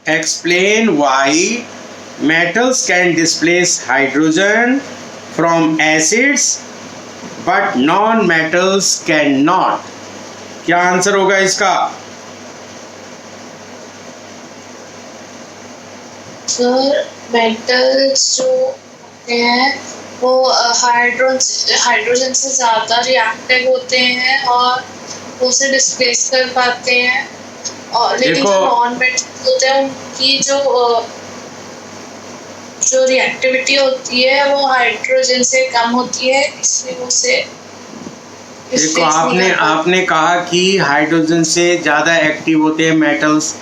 Explain why metals can displace hydrogen from acids but non-metals cannot. क्या answer होगा इसका? Sir metals जो होते हैं वो हाइड्रोजन से ज़्यादा रिएक्टिव होते हैं और उसे डिस्प्लेस कर पाते हैं, और लेकिन जो नॉन मेटल्स होते हैं उनकी जो रिएक्टिविटी होती है वो हाइड्रोजन से कम होती है, इसलिए उसे देखो आपने कहा कि हाइड्रोजन से ज़्यादा एक्टिव होते हैं मेटल्स।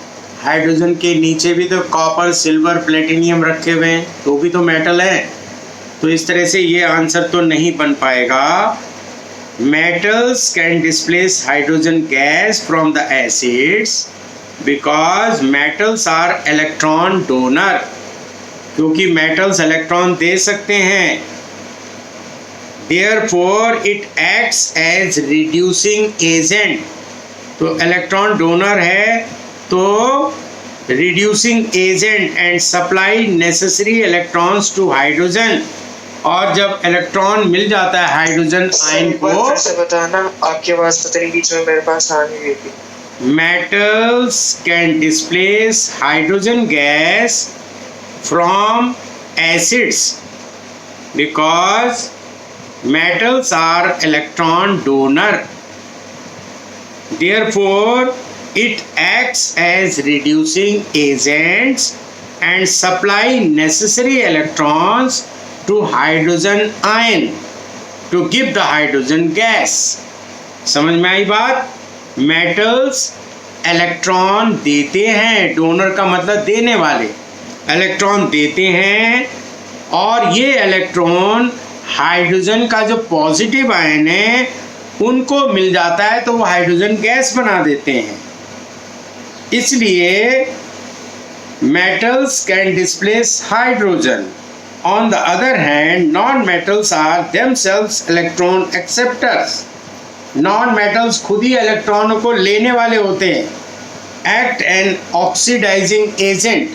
हाइड्रोजन के नीचे भी तो कॉपर, सिल्वर, प्लेटिनियम रखे हुए हैं, तो भी तो मेटल है। तो इस तरह से ये आंसर तो नहीं बन पाएगा। Metals can displace hydrogen gas from the acids because metals are electron donor, क्योंकि मेटल्स इलेक्ट्रॉन दे सकते हैं। Therefore it acts as reducing agent। तो इलेक्ट्रॉन डोनर है तो reducing agent and supply necessary electrons to hydrogen. और जब electron मिल जाता है हाइड्रोजन आयन को, से बताना, आपकी आवाज पता नहीं बीच में मेरे पास आ नहीं रही थी। Metals can displace hydrogen gas from acids because metals are electron donor. Therefore it acts as reducing agents and supply necessary electrons to hydrogen ion to give the hydrogen gas। समझ में आई बात? metals इलेक्ट्रॉन देते हैं, donor का मतलब देने वाले, electron देते हैं, और ये इलेक्ट्रॉन हाइड्रोजन का जो पॉजिटिव आयन है उनको मिल जाता है तो वो हाइड्रोजन गैस बना देते हैं। इसलिए metals can displace hydrogen. On the other hand non metals are themselves electron acceptors. Non metals खुद ही इलेक्ट्रॉनों को लेने वाले होते हैं। एक्ट एन ऑक्सीडाइजिंग एजेंट,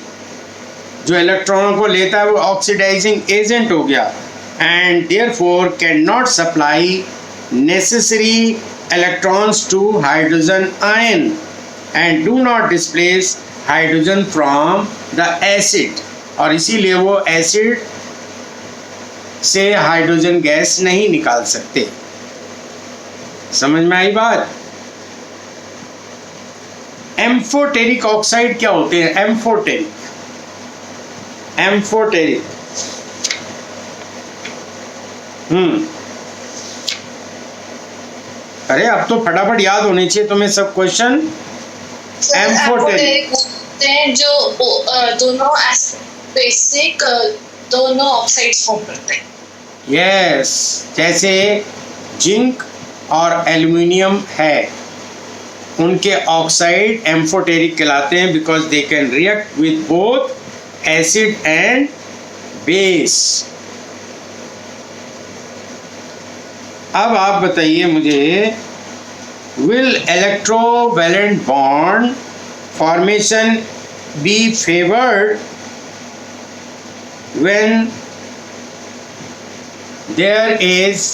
जो इलेक्ट्रॉनों को लेता है वो ऑक्सीडाइजिंग एजेंट हो गया, and therefore cannot supply necessary electrons to hydrogen ion and do not displace hydrogen from the acid। और इसीलिए वो एसिड से हाइड्रोजन गैस नहीं निकाल सकते। समझ में आई बात? एम्फोटेरिक ऑक्साइड क्या होते हैं? एम्फोटेरिक अरे अब तो फटाफट याद होने चाहिए तुम्हें सब क्वेश्चन। एम्फोटेरिक जो दोनों बेसिक दोनों ऑक्साइड्स फॉर्म करते हैं। यस, जैसे जिंक और एल्युमिनियम है, उनके ऑक्साइड एम्फोटेरिक कहलाते हैं because they can react with both acid and base. अब आप बताइए मुझे, will electrovalent bond formation be favoured when there is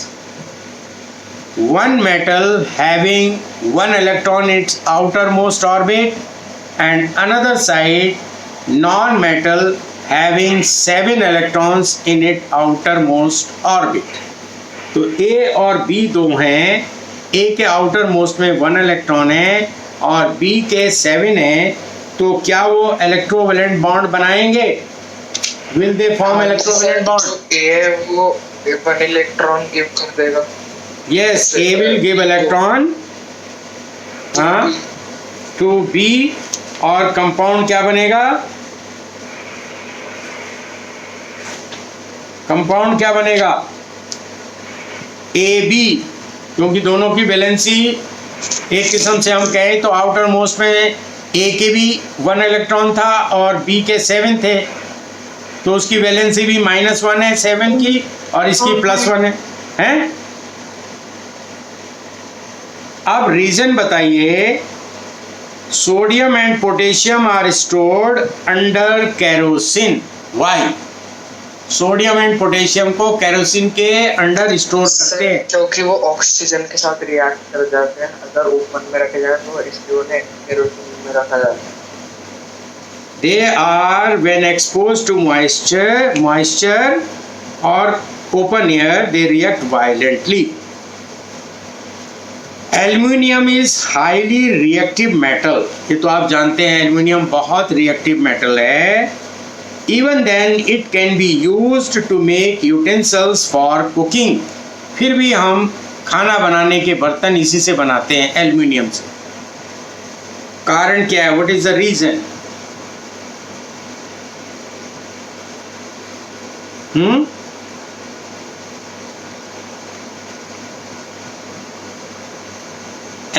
one metal having one electron in its outermost orbit and another side non-metal having 7 electrons in its outermost orbit। तो A और B दो हैं, A के outer most में 1 electron है और B के 7 है, तो क्या वो इलेक्ट्रोवैलेंट बॉन्ड बनाएंगे? Will they form electrovalent bond? A है वो 1 इलेक्ट्रॉन गिव कर देगा। Yes, A will give electron to B और कंपाउंड क्या बनेगा? कंपाउंड क्या बनेगा? AB, क्योंकि दोनों की वैलेंसी एक किस्म से हम कहें तो आउटर मोस्ट में A के भी 1 इलेक्ट्रॉन था और B के 7 थे, तो उसकी वैलेंसी भी -1 है 7 की और इसकी +1 है, हैं? अब रीजन बताइए। Sodium and potassium are stored under kerosene. Why? Sodium and potassium को कैरोसिन के अंडर स्टोर करते हैं क्योंकि वो ऑक्सीजन के साथ रिएक्ट कर जाते हैं। अगर ओपन में रखे जाए तो इसलिए उन्हें कैरोसिन में रखा जाता है। They are when exposed to moisture or open air, they react violently. Aluminium is highly reactive metal. ये तो आप जानते हैं एल्युमिनियम बहुत रिएक्टिव मेटल है। Even then it can be used to make utensils for cooking. फिर भी हम खाना बनाने के बर्तन इसी से बनाते हैं, एल्युमिनियम से। कारण क्या है? What is the reason?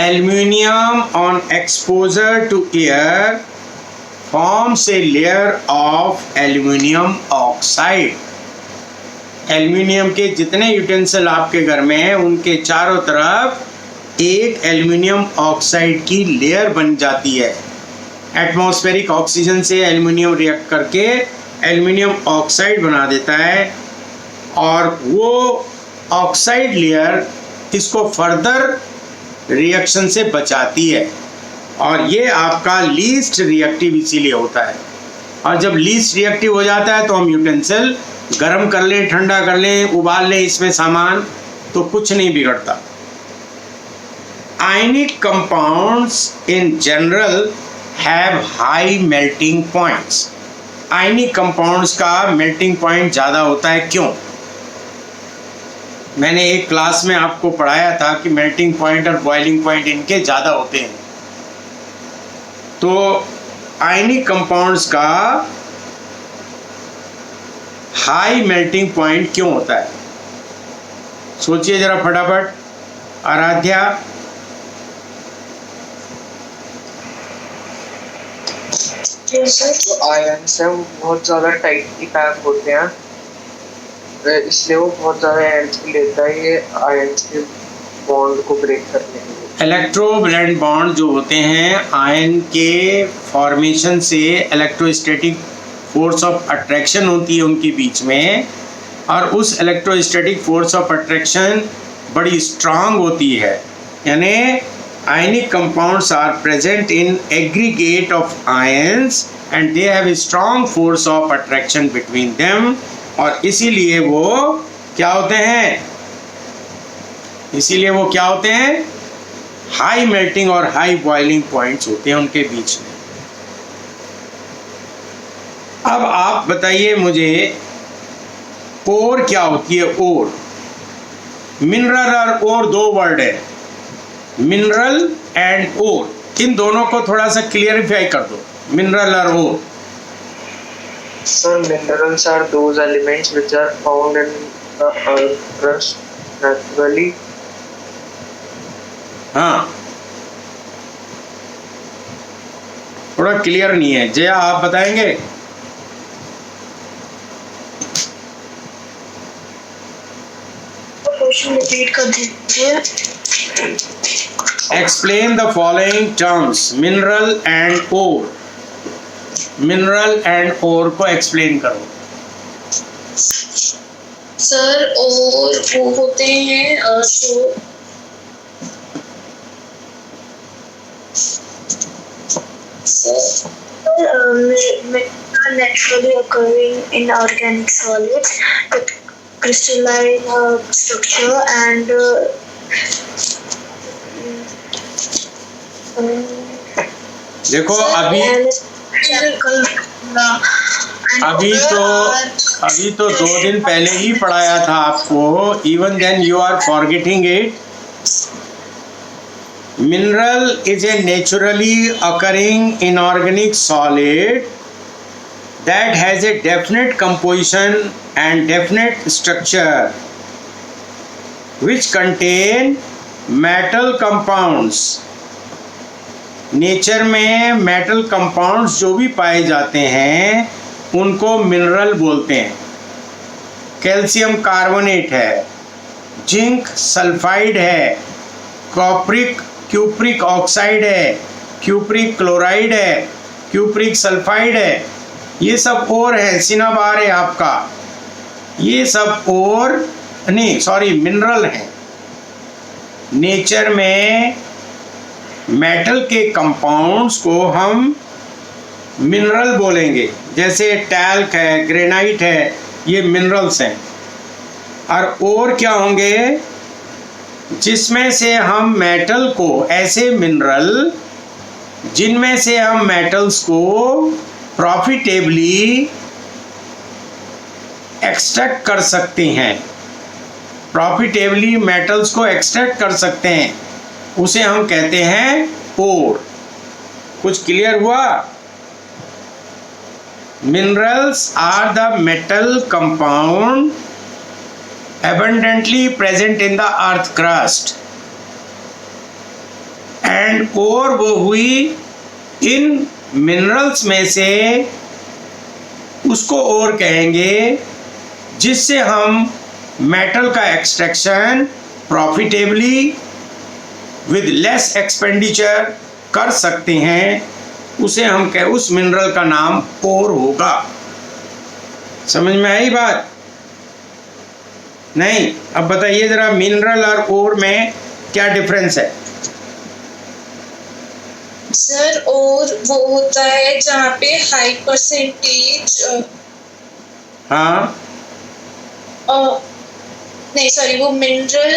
Aluminium on exposure to air forms a layer of aluminium oxide. Aluminium के जितने यूटेंसिल आपके घर में हैं उनके चारों तरफ एक एल्युमिनियम ऑक्साइड की लेयर बन जाती है। एटमॉस्फेरिक ऑक्सीजन से एल्युमिनियम रिएक्ट करके एल्युमिनियम ऑक्साइड बना देता है और वो ऑक्साइड लेयर इसको फर्दर रिएक्शन से बचाती है और ये आपका लीस्ट रिएक्टिव इसीलिए होता है। और जब लीस्ट रिएक्टिव हो जाता है तो हम यूटेंसिल गर्म कर लें, ठंडा कर लें, उबाल लें इसमें सामान तो कुछ नहीं बिगड़ता। Ionic compounds in general have high melting points. Ionic compounds का मेल्टिंग पॉइंट ज़्यादा होता है। क्यों? मैंने एक क्लास में आपको पढ़ाया था कि मेल्टिंग पॉइंट और बॉइलिंग पॉइंट इनके ज़्यादा होते हैं। तो आयनिक कंपाउंड्स का हाई मेल्टिंग पॉइंट क्यों होता है? सोचिए जरा फटाफट। आराध्या? जो आयन्स हैं वो बहुत ज़्यादा टाइटली पैक होते हैं, इसलिए वो बहुत ज़्यादा एनर्जी लेता है ये आयन्स के बॉन्ड को ब्रेक करने के लिए। इलेक्ट्रोवैलेंट बॉन्ड जो होते हैं आयन के फॉर्मेशन से इलेक्ट्रोस्टैटिक फोर्स ऑफ अट्रैक्शन होती है उनके बीच में, और उस इलेक्ट्रोस्टैटिक फोर्स ऑफ अट्रैक्शन बड़ी स्ट्रांग होती है। यानी ionic compounds are present in aggregate of ions and they have a strong force of attraction between them, और इसीलिए वो क्या होते हैं? इसीलिए वो क्या होते हैं? हाई मेल्टिंग और हाई बॉइलिंग पॉइंट्स होते हैं उनके बीच में। अब आप बताइए मुझे, ओर क्या होती है? ओर, मिनरल और ओर दो वर्ड है, मिनरल एंड ओर। इन दोनों को थोड़ा सा क्लियरिफाई कर दो, मिनरल और ओर। Sir, minerals are those elements which are found in the earth crust naturally. हाँ, थोड़ा क्लियर नहीं है। जया आप बताएंगे? क्वेश्चन रिपीट कर दीजिए। Explain the following terms, mineral and ore. Mineral and ore को एक्सप्लेन करो। सर, और वो होते हैं जो naturally occurring in organic solids with crystalline structure and देखो अभी तो 2 दिन पहले ही पढ़ाया था आपको। Even then you are forgetting it. Mineral is a naturally occurring inorganic solid that has a definite composition and definite structure which contain metal compounds. Nature में metal compounds जो भी पाए जाते हैं उनको मिनरल बोलते हैं। कैल्शियम कार्बोनेट है, जिंक सल्फाइड है, कॉपरिक क्यूप्रिक ऑक्साइड है, क्यूप्रिक क्लोराइड है, क्यूप्रिक सल्फाइड है, ये सब ओर है। सिनाबार है आपका, ये सब ओर नहीं सॉरी मिनरल है। नेचर में मेटल के कंपाउंड्स को हम मिनरल बोलेंगे, जैसे टैल्क है, ग्रेनाइट है, ये मिनरल्स हैं। और क्या होंगे, जिसमें से हम मेटल को, ऐसे मिनरल जिनमें से हम मेटल्स को प्रॉफिटेबली एक्सट्रैक्ट कर सकते हैं, प्रॉफिटेबली मेटल्स को एक्सट्रैक्ट कर सकते हैं, उसे हम कहते हैं ओर। कुछ क्लियर हुआ? Minerals are the metal compound abundantly present in the earth crust and और वो हुई इन मिनरल्स में से उसको और कहेंगे जिससे हम मेटल का extraction profitably with less expenditure कर सकते हैं, उसे हम उस मिनरल का नाम ओर होगा। समझ में आई बात? नहीं? अब बताइए जरा, मिनरल और ओर में क्या डिफरेंस है? सर और वो होता है जहाँ पे हाई परसेंटेज, हाँ नहीं सॉरी, वो मिनरल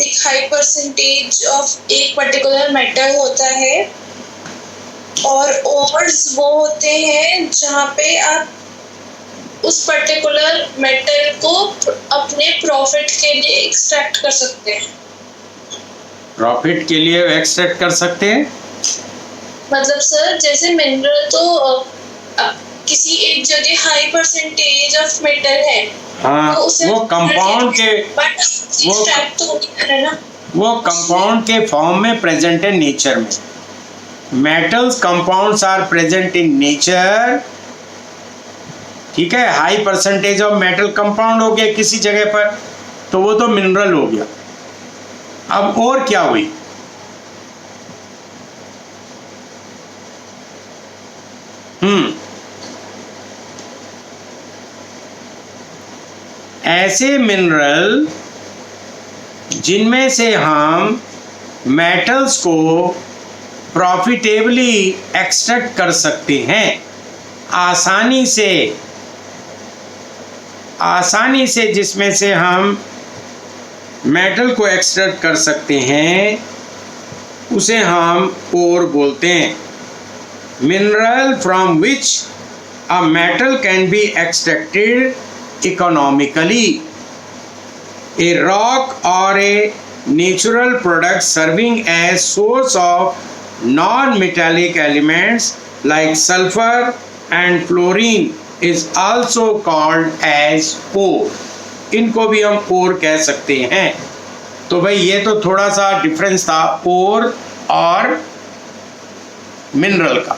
एक हाई परसेंटेज ऑफ एक पर्टिकुलर मेटल होता है, और ओर्स वो होते हैं जहाँ पे आप उस पर्टिकुलर मेटल को अपने प्रॉफिट के लिए एक्सट्रैक्ट कर सकते हैं। प्रॉफिट के लिए एक्सट्रैक्ट कर सकते हैं मतलब सर, जैसे मिनरल तो किसी एक जगह हाई परसेंटेज ऑफ मेटल है, हाँ, तो उसे वो कंपाउंड के एक्सट्रैक्ट तो नहीं कर रहे ना, वो कंपाउंड के फॉर्म में प्रेजेंट है नेचर में। Metals compounds are present in nature, ठीक है। High percentage of metal compound हो गया किसी जगह पर, तो वो तो मिनरल हो गया। अब और क्या हुई? ऐसे मिनरल जिनमें से हम मेटल्स को प्रॉफिटेबली एक्सट्रैक्ट कर सकते हैं, आसानी से जिसमें से हम मेटल को एक्सट्रैक्ट कर सकते हैं, उसे हम ओर बोलते हैं। Mineral from which a metal can be extracted economically, a rock और a natural product serving as source of non metallic elements like sulphur and fluorine is also called as ore। इनको भी हम ओर कह सकते हैं। तो भाई ये तो थोड़ा सा डिफरेंस था ओर और मिनरल का।